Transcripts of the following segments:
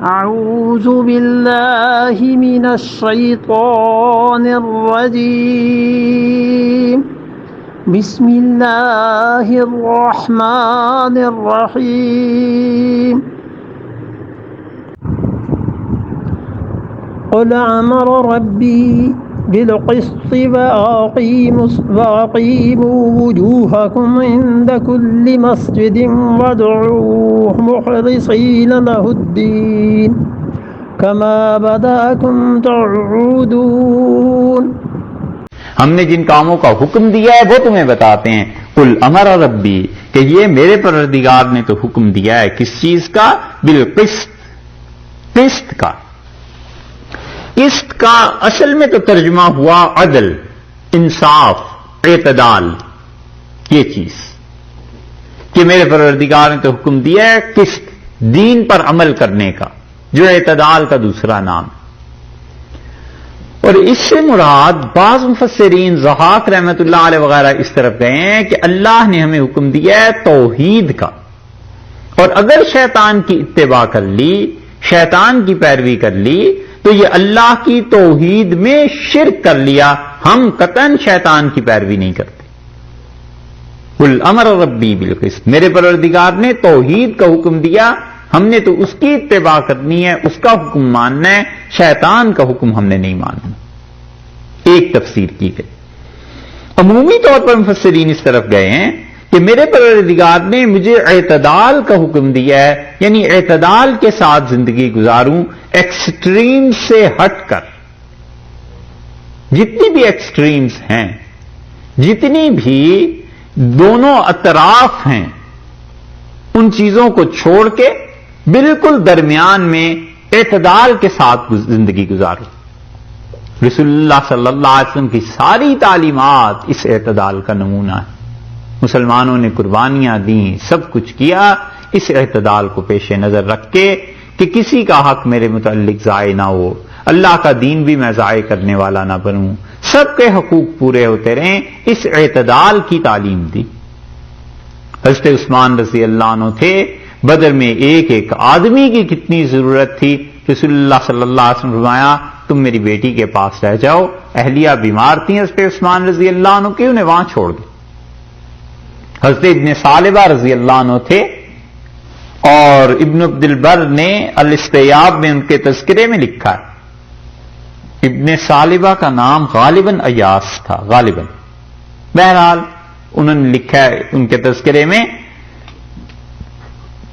أعوذ بالله من الشيطان الرجيم بسم الله الرحمن الرحيم قل أمر ربي بالقسط وأقيموا وجوهكم عند كل مسجد وادعوه مخلصين له الدين كما بدأكم تعودون. ہم نے جن کاموں کا حکم دیا ہے وہ تمہیں بتاتے ہیں. قل امر ربی کہ یہ میرے پروردگار نے تو حکم دیا ہے کس چیز کا؟ بالقسط، قسط کا. قسط کا اصل میں تو ترجمہ ہوا عدل، انصاف، اعتدال. یہ چیز کہ میرے پروردگار نے تو حکم دیا ہے قسط، دین پر عمل کرنے کا، جو اعتدال کا دوسرا نام. اور اس سے مراد بعض مفسرین ضحاک رحمت اللہ علیہ وغیرہ اس طرف گئے ہیں کہ اللہ نے ہمیں حکم دیا ہے توحید کا، اور اگر شیطان کی اتباع کر لی، شیطان کی پیروی کر لی تو یہ اللہ کی توحید میں شرک کر لیا. ہم قطعاً شیطان کی پیروی نہیں کرتے. قل امر ربی بالقسط، میرے پروردگار نے توحید کا حکم دیا، ہم نے تو اس کی اتباع کرنی ہے، اس کا حکم ماننا ہے، شیطان کا حکم ہم نے نہیں ماننا. ایک تفسیر کی گئی. عمومی طور پر مفسرین اس طرف گئے ہیں کہ میرے پروردگار نے مجھے اعتدال کا حکم دیا ہے، یعنی اعتدال کے ساتھ زندگی گزاروں، ایکسٹریم سے ہٹ کر. جتنی بھی ایکسٹریمز ہیں، جتنی بھی دونوں اطراف ہیں، ان چیزوں کو چھوڑ کے بالکل درمیان میں اعتدال کے ساتھ زندگی گزاروں. رسول اللہ صلی اللہ علیہ وسلم کی ساری تعلیمات اس اعتدال کا نمونہ ہے. مسلمانوں نے قربانیاں دیں، سب کچھ کیا اس اعتدال کو پیش نظر رکھ کے کہ کسی کا حق میرے متعلق ضائع نہ ہو، اللہ کا دین بھی میں ضائع کرنے والا نہ بنوں، سب کے حقوق پورے ہوتے رہیں. اس اعتدال کی تعلیم دی. حضرت عثمان رضی اللہ عنہ تھے، بدر میں ایک ایک آدمی کی کتنی ضرورت تھی. رسول اللہ صلی اللہ علیہ وسلم فرمایا تم میری بیٹی کے پاس رہ جاؤ. اہلیہ بیمار تھیں حضرت عثمان رضی اللہ عنہ کی، انہیں وہاں چھوڑ دیں. حضرت ابن ثعلبہ رضی اللہ عنہ تھے، اور ابن عبد البر نے الاستیاب میں ان کے تذکرے میں لکھا ہے. ابن ثعلبہ کا نام غالباً ایاس تھا، غالباً. بہرحال انہوں نے لکھا ہے ان کے تذکرے میں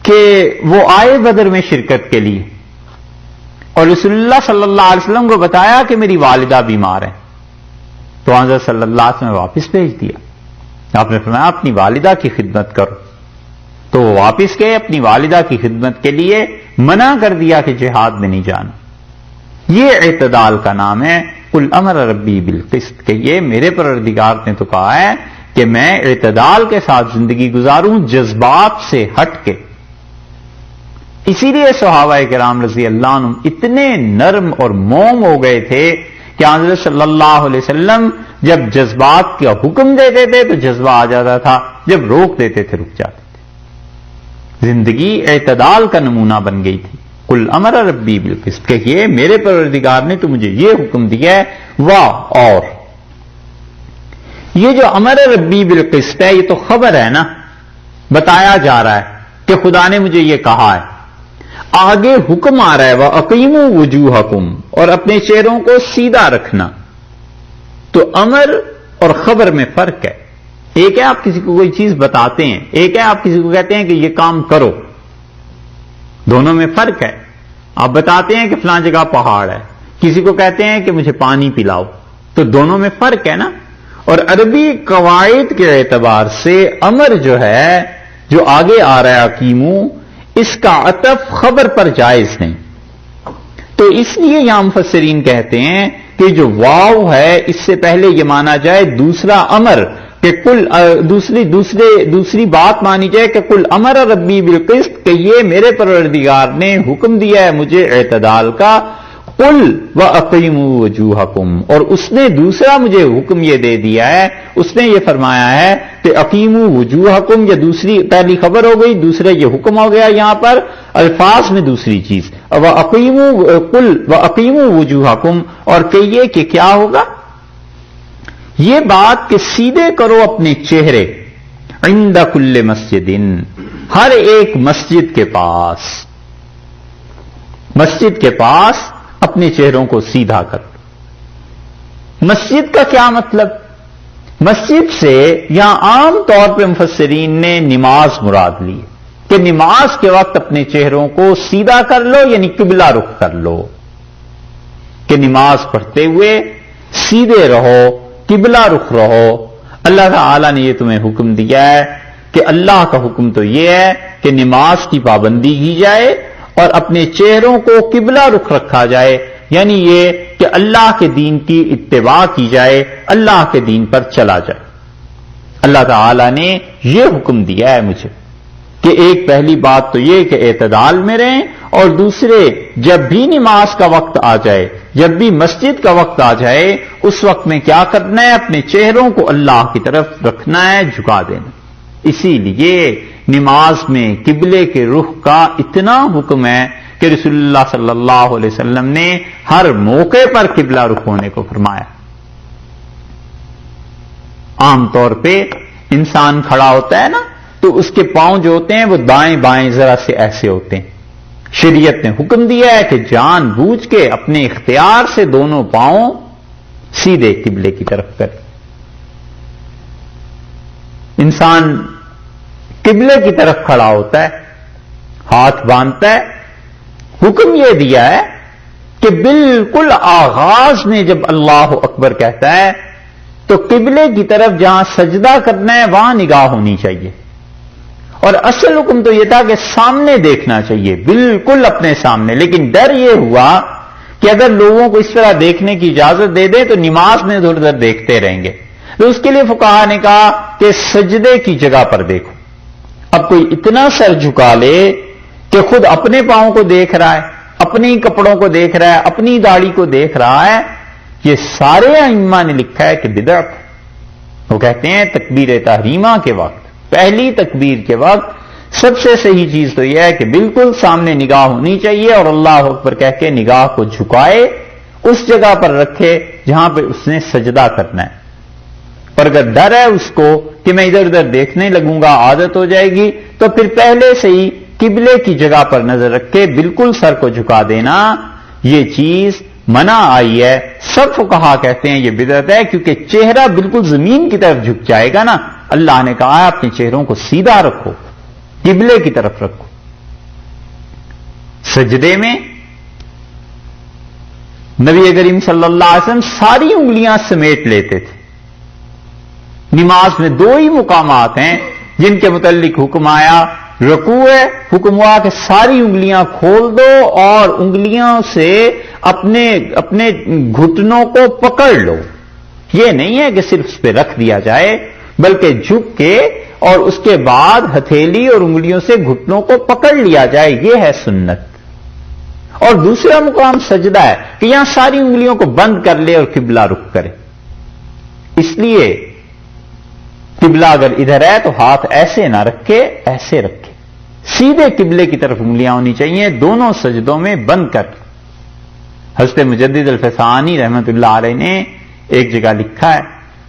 کہ وہ آئے بدر میں شرکت کے لیے، اور رسول اللہ صلی اللہ علیہ وسلم کو بتایا کہ میری والدہ بیمار ہے. تو حضرت صلی اللہ علیہ وسلم نے واپس بھیج دیا. آپ نے فرمایا اپنی والدہ کی خدمت کرو. تو وہ واپس گئے، اپنی والدہ کی خدمت کے لیے منع کر دیا کہ جہاد میں نہیں جانا. یہ اعتدال کا نام ہے. قل امر ربی بالقسط کہ یہ میرے پروردگار نے تو کہا ہے کہ میں اعتدال کے ساتھ زندگی گزاروں، جذبات سے ہٹ کے. اسی لیے صحابہ کرام رضی اللہ عنہ اتنے نرم اور موم ہو گئے تھے کہ حضرت صلی اللہ علیہ وسلم جب جذبات کا حکم دیتے تھے تو جذبہ آ جاتا تھا، جب روک دیتے تھے رک جاتے تھے. زندگی اعتدال کا نمونہ بن گئی تھی. قل امر ربی بالقسط کہ یہ میرے پروردگار نے تو مجھے یہ حکم دیا ہے. واہ! اور یہ جو امر ربی بالقسط ہے یہ تو خبر ہے نا، بتایا جا رہا ہے کہ خدا نے مجھے یہ کہا ہے. آگے حکم آ رہا ہے وَأَقِیمُوا وُجُوهَکُمْ، اور اپنے چہروں کو سیدھا رکھنا. تو امر اور خبر میں فرق ہے. ایک ہے آپ کسی کو کوئی چیز بتاتے ہیں، ایک ہے آپ کسی کو کہتے ہیں کہ یہ کام کرو. دونوں میں فرق ہے. آپ بتاتے ہیں کہ فلاں جگہ پہاڑ ہے، کسی کو کہتے ہیں کہ مجھے پانی پلاؤ، تو دونوں میں فرق ہے نا. اور عربی قواعد کے اعتبار سے امر جو ہے، جو آگے آ رہا ہے اقیمو، اس کا عطف خبر پر جائز نہیں. تو اس لیے یہاں مفسرین کہتے ہیں کہ جو واو ہے اس سے پہلے یہ مانا جائے دوسرا امر، کہ دوسری بات مانی جائے کہ قل امر ربی بالقسط کہ یہ میرے پروردگار نے حکم دیا ہے مجھے اعتدال کا. قل وَأَقِیمُوا وُجُوهَکُمْ، اور اس نے دوسرا مجھے حکم یہ دے دیا ہے، اس نے یہ فرمایا ہے کہ اقیموا وجوہکم، یہ دوسری پہلی خبر ہو گئی، دوسرے یہ حکم ہو گیا، یہاں پر الفاظ میں دوسری چیز، قل وَأَقِیمُوا وُجُوهَکُمْ، اور کہیے کہ کیا ہوگا یہ بات کہ سیدھے کرو اپنے چہرے عند کل مسجد، ہر ایک مسجد کے پاس، مسجد کے پاس اپنے چہروں کو سیدھا کر۔ مسجد کا کیا مطلب؟ مسجد سے یہاں عام طور پہ مفسرین نے نماز مراد لی کہ نماز کے وقت اپنے چہروں کو سیدھا کر لو، یعنی قبلہ رخ کر لو، کہ نماز پڑھتے ہوئے سیدھے رہو، قبلہ رخ رہو۔ اللہ تعالی نے یہ تمہیں حکم دیا ہے کہ اللہ کا حکم تو یہ ہے کہ نماز کی پابندی کی جائے اور اپنے چہروں کو قبلہ رخ رکھا جائے، یعنی یہ کہ اللہ کے دین کی اتباع کی جائے، اللہ کے دین پر چلا جائے۔ اللہ تعالی نے یہ حکم دیا ہے مجھے کہ ایک پہلی بات تو یہ کہ اعتدال میں رہیں، اور دوسرے جب بھی نماز کا وقت آ جائے، جب بھی مسجد کا وقت آ جائے، اس وقت میں کیا کرنا ہے؟ اپنے چہروں کو اللہ کی طرف رکھنا ہے، جھکا دینا۔ اسی لیے نماز میں قبلے کے رخ کا اتنا حکم ہے کہ رسول اللہ صلی اللہ علیہ وسلم نے ہر موقع پر قبلہ رخ ہونے کو فرمایا۔ عام طور پہ انسان کھڑا ہوتا ہے نا تو اس کے پاؤں جو ہوتے ہیں وہ دائیں بائیں ذرا سے ایسے ہوتے ہیں۔ شریعت نے حکم دیا ہے کہ جان بوجھ کے اپنے اختیار سے دونوں پاؤں سیدھے قبلے کی طرف کرے۔ انسان قبلے کی طرف کھڑا ہوتا ہے، ہاتھ باندھتا ہے، حکم یہ دیا ہے کہ بالکل آغاز میں جب اللہ اکبر کہتا ہے تو قبلے کی طرف جہاں سجدہ کرنا ہے وہاں نگاہ ہونی چاہیے، اور اصل حکم تو یہ تھا کہ سامنے دیکھنا چاہیے، بالکل اپنے سامنے۔ لیکن ڈر یہ ہوا کہ اگر لوگوں کو اس طرح دیکھنے کی اجازت دے دے تو نماز میں ادھر ادھر دیکھتے رہیں گے، تو اس کے لیے فقہا نے کہا کہ سجدے کی جگہ پر دیکھو۔ اب کوئی اتنا سر جھکا لے کہ خود اپنے پاؤں کو دیکھ رہا ہے، اپنے کپڑوں کو دیکھ رہا ہے، اپنی داڑھی کو دیکھ رہا ہے، یہ سارے ائمہ نے لکھا ہے کہ بدعت۔ وہ کہتے ہیں تکبیر تحریمہ کے وقت، پہلی تکبیر کے وقت سب سے صحیح چیز تو یہ ہے کہ بالکل سامنے نگاہ ہونی چاہیے، اور اللہ اکبر کہہ کے نگاہ کو جھکائے، اس جگہ پر رکھے جہاں پہ اس نے سجدہ کرنا ہے۔ اور اگر ڈر ہے اس کو کہ میں ادھر ادھر دیکھنے لگوں گا، عادت ہو جائے گی، تو پھر پہلے سے ہی قبلے کی جگہ پر نظر رکھ کے بالکل سر کو جھکا دینا، یہ چیز منع آئی ہے۔ سب فقہا کہتے ہیں یہ بدعت ہے، کیونکہ چہرہ بالکل زمین کی طرف جھک جائے گا نا۔ اللہ نے کہا ہے اپنے چہروں کو سیدھا رکھو، قبلے کی طرف رکھو۔ سجدے میں نبی کریم صلی اللہ علیہ وسلم ساری انگلیاں سمیٹ لیتے تھے۔ نماز میں دو ہی مقامات ہیں جن کے متعلق حکم آیا، رکوع ہے، حکم ہوا کہ ساری انگلیاں کھول دو اور انگلیاں سے اپنے گھٹنوں کو پکڑ لو۔ یہ نہیں ہے کہ صرف اس پہ رکھ دیا جائے، بلکہ جھک کے اور اس کے بعد ہتھیلی اور انگلیوں سے گھٹنوں کو پکڑ لیا جائے، یہ ہے سنت۔ اور دوسرا مقام سجدہ ہے کہ یہاں ساری انگلیوں کو بند کر لے اور قبلہ رخ کرے۔ اس لیے قبلہ اگر ادھر ہے تو ہاتھ ایسے نہ رکھے، ایسے رکھے، سیدھے قبلے کی طرف انگلیاں ہونی چاہیے، دونوں سجدوں میں بند کر۔ حضرت مجدد الفسانی رحمت اللہ علیہ نے ایک جگہ لکھا ہے،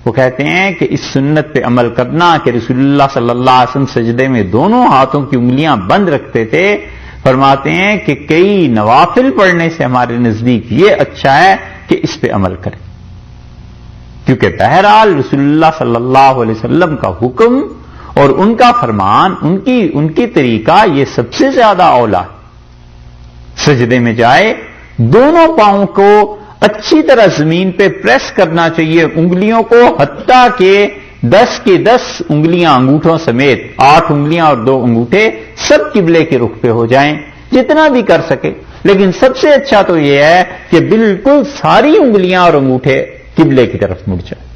وہ کہتے ہیں کہ اس سنت پہ عمل کرنا کہ رسول اللہ صلی اللہ علیہ وسلم سجدے میں دونوں ہاتھوں کی انگلیاں بند رکھتے تھے، فرماتے ہیں کہ کئی نوافل پڑھنے سے ہمارے نزدیک یہ اچھا ہے کہ اس پہ عمل کریں، کیونکہ بہرحال رسول اللہ صلی اللہ علیہ وسلم کا حکم اور ان کا فرمان، ان کی طریقہ یہ سب سے زیادہ اولا ہے۔ سجدے میں جائے دونوں پاؤں کو اچھی طرح زمین پہ پریس کرنا چاہیے، انگلیوں کو، حتیٰ کہ 10 کی 10 انگلیاں انگوٹھوں سمیت، 8 انگلیاں اور 2 انگوٹھے سب قبلے کے رخ پہ ہو جائیں، جتنا بھی کر سکے۔ لیکن سب سے اچھا تو یہ ہے کہ بالکل ساری انگلیاں اور انگوٹھے قبلے کی طرف مڑ جائیں۔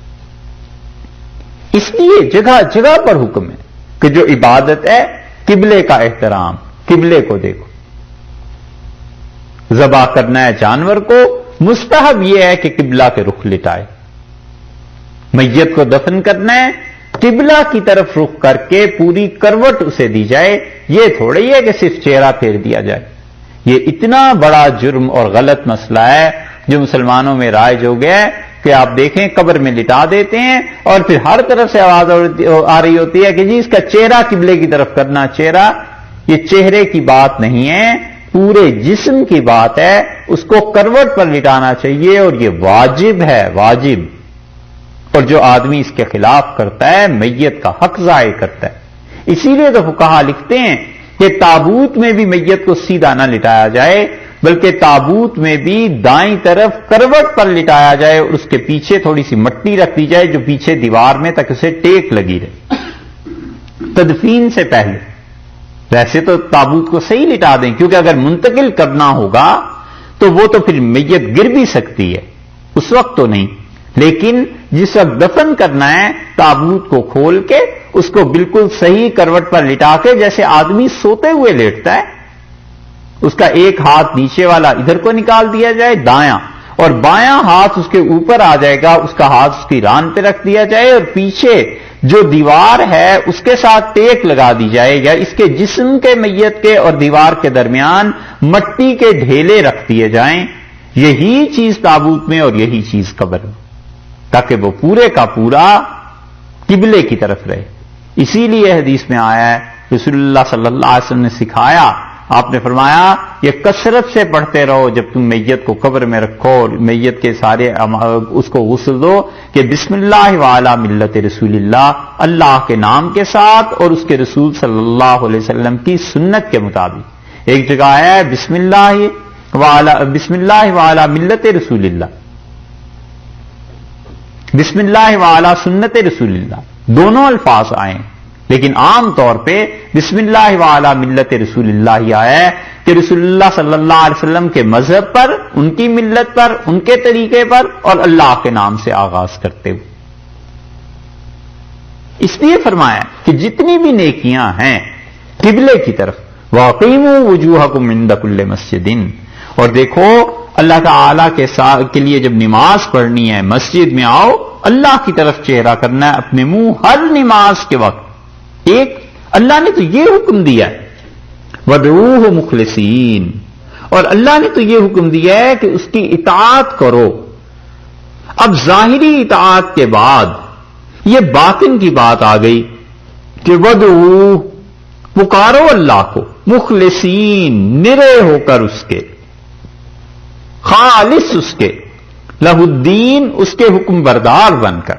اس لیے جگہ جگہ پر حکم ہے کہ جو عبادت ہے قبلے کا احترام، قبلے کو دیکھو۔ ذبح کرنا ہے جانور کو، مستحب یہ ہے کہ قبلہ کے رخ لٹائے۔ میت کو دفن کرنا ہے، قبلہ کی طرف رخ کر کے پوری کروٹ اسے دی جائے، یہ تھوڑی ہے کہ صرف چہرہ پھیر دیا جائے۔ یہ اتنا بڑا جرم اور غلط مسئلہ ہے جو مسلمانوں میں رائج ہو گیا ہے کہ آپ دیکھیں قبر میں لٹا دیتے ہیں اور پھر ہر طرف سے آواز آ رہی ہوتی ہے کہ جی اس کا چہرہ قبلے کی طرف کرنا۔ چہرہ، یہ چہرے کی بات نہیں ہے، پورے جسم کی بات ہے، اس کو کروٹ پر لٹانا چاہیے اور یہ واجب ہے، واجب۔ اور جو آدمی اس کے خلاف کرتا ہے میت کا حق ضائع کرتا ہے۔ اسی لیے تو فقہا لکھتے ہیں کہ تابوت میں بھی میت کو سیدھا نہ لٹایا جائے، بلکہ تابوت میں بھی دائیں طرف کروٹ پر لٹایا جائے اور اس کے پیچھے تھوڑی سی مٹی رکھ دی جائے جو پیچھے دیوار میں تک اسے ٹیک لگی رہے تدفین سے پہلے۔ ویسے تو تابوت کو صحیح لٹا دیں، کیونکہ اگر منتقل کرنا ہوگا تو وہ تو پھر میت گر بھی سکتی ہے، اس وقت تو نہیں، لیکن جس وقت دفن کرنا ہے تابوت کو کھول کے اس کو بالکل صحیح کروٹ پر لٹا کے، جیسے آدمی سوتے ہوئے لیٹتا ہے، اس کا ایک ہاتھ نیچے والا ادھر کو نکال دیا جائے دایاں، اور بایاں ہاتھ اس کے اوپر آ جائے گا، اس کا ہاتھ اس کی ران پہ رکھ دیا جائے اور پیچھے جو دیوار ہے اس کے ساتھ ٹیک لگا دی جائے، یا اس کے جسم کے میت کے اور دیوار کے درمیان مٹی کے ڈھیلے رکھ دیے جائیں۔ یہی چیز تابوت میں اور یہی چیز قبر میں، تاکہ وہ پورے کا پورا قبلے کی طرف رہے۔ اسی لیے حدیث میں آیا ہے، رسول اللہ صلی اللہ علیہ وسلم نے سکھایا، آپ نے فرمایا یہ کثرت سے پڑھتے رہو جب تم میت کو قبر میں رکھو اور میت کے سارے اس کو غسل دو کہ بسم اللہ وعلی ملت رسول اللہ، اللہ کے نام کے ساتھ اور اس کے رسول صلی اللہ علیہ وسلم کی سنت کے مطابق۔ ایک جگہ آیا ہے بسم اللہ وعلی ملت رسول اللہ، بسم اللہ وعلی سنت رسول اللہ، دونوں الفاظ آئے، لیکن عام طور پہ بسم اللہ وعلی ملت رسول اللہ ہی آیا ہے کہ رسول اللہ صلی اللہ علیہ وسلم کے مذہب پر، ان کی ملت پر، ان کے طریقے پر اور اللہ کے نام سے آغاز کرتے ہوئے۔ اس لیے فرمایا کہ جتنی بھی نیکیاں ہیں قبلے کی طرف، وَأَقِیمُوا وُجُوهَکُمْ عِنْدَ كُلِّ مَسْجِدٍ، اور دیکھو اللہ تعالیٰ کے لیے جب نماز پڑھنی ہے مسجد میں آؤ، اللہ کی طرف چہرہ کرنا ہے اپنے منہ ہر نماز کے وقت۔ ایک اللہ نے تو یہ حکم دیا ہے وَادْعُوهُ مُخْلِصِينَ، اور اللہ نے تو یہ حکم دیا ہے کہ اس کی اطاعت کرو۔ اب ظاہری اطاعت کے بعد یہ باطن کی بات آ گئی کہ وَادْعُوهُ، پکارو اللہ کو، مخلصین، نرے ہو کر اس کے، خالص اس کے، لہ الدین، اس کے حکم بردار بن کر،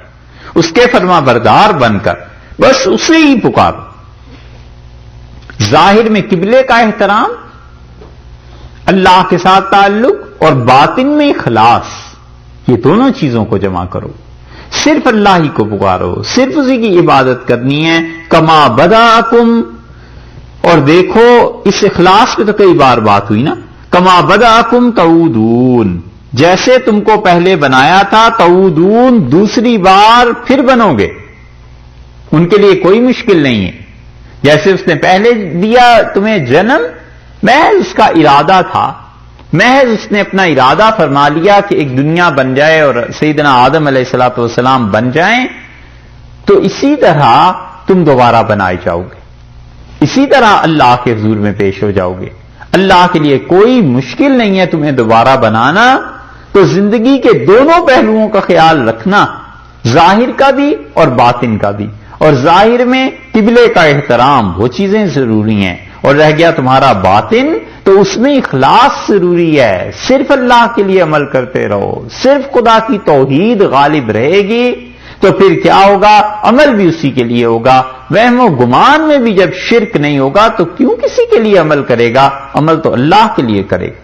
اس کے فرما بردار بن کر، بس اسے ہی پکارو۔ ظاہر میں قبلے کا احترام، اللہ کے ساتھ تعلق، اور باطن میں اخلاص، یہ دونوں چیزوں کو جمع کرو۔ صرف اللہ ہی کو پکارو، صرف اسی کی عبادت کرنی ہے، کما بداکم، اور دیکھو اس اخلاص پہ تو کئی بار بات ہوئی نا، کما بداکم تعودون، جیسے تم کو پہلے بنایا تھا، تعودون، دوسری بار پھر بنو گے۔ ان کے لیے کوئی مشکل نہیں ہے، جیسے اس نے پہلے دیا تمہیں جنم، محض اس کا ارادہ تھا، محض اس نے اپنا ارادہ فرما لیا کہ ایک دنیا بن جائے اور سیدنا آدم علیہ الصلوۃ والسلام بن جائیں، تو اسی طرح تم دوبارہ بنائے جاؤ گے، اسی طرح اللہ کے حضور میں پیش ہو جاؤ گے۔ اللہ کے لیے کوئی مشکل نہیں ہے تمہیں دوبارہ بنانا، تو زندگی کے دونوں پہلوؤں کا خیال رکھنا، ظاہر کا بھی اور باطن کا بھی۔ اور ظاہر میں قبلے کا احترام، وہ چیزیں ضروری ہیں، اور رہ گیا تمہارا باطن، تو اس میں اخلاص ضروری ہے، صرف اللہ کے لیے عمل کرتے رہو، صرف خدا کی توحید غالب رہے گی تو پھر کیا ہوگا، عمل بھی اسی کے لیے ہوگا۔ وہم و گمان میں بھی جب شرک نہیں ہوگا تو کیوں کسی کے لیے عمل کرے گا، عمل تو اللہ کے لیے کرے گا۔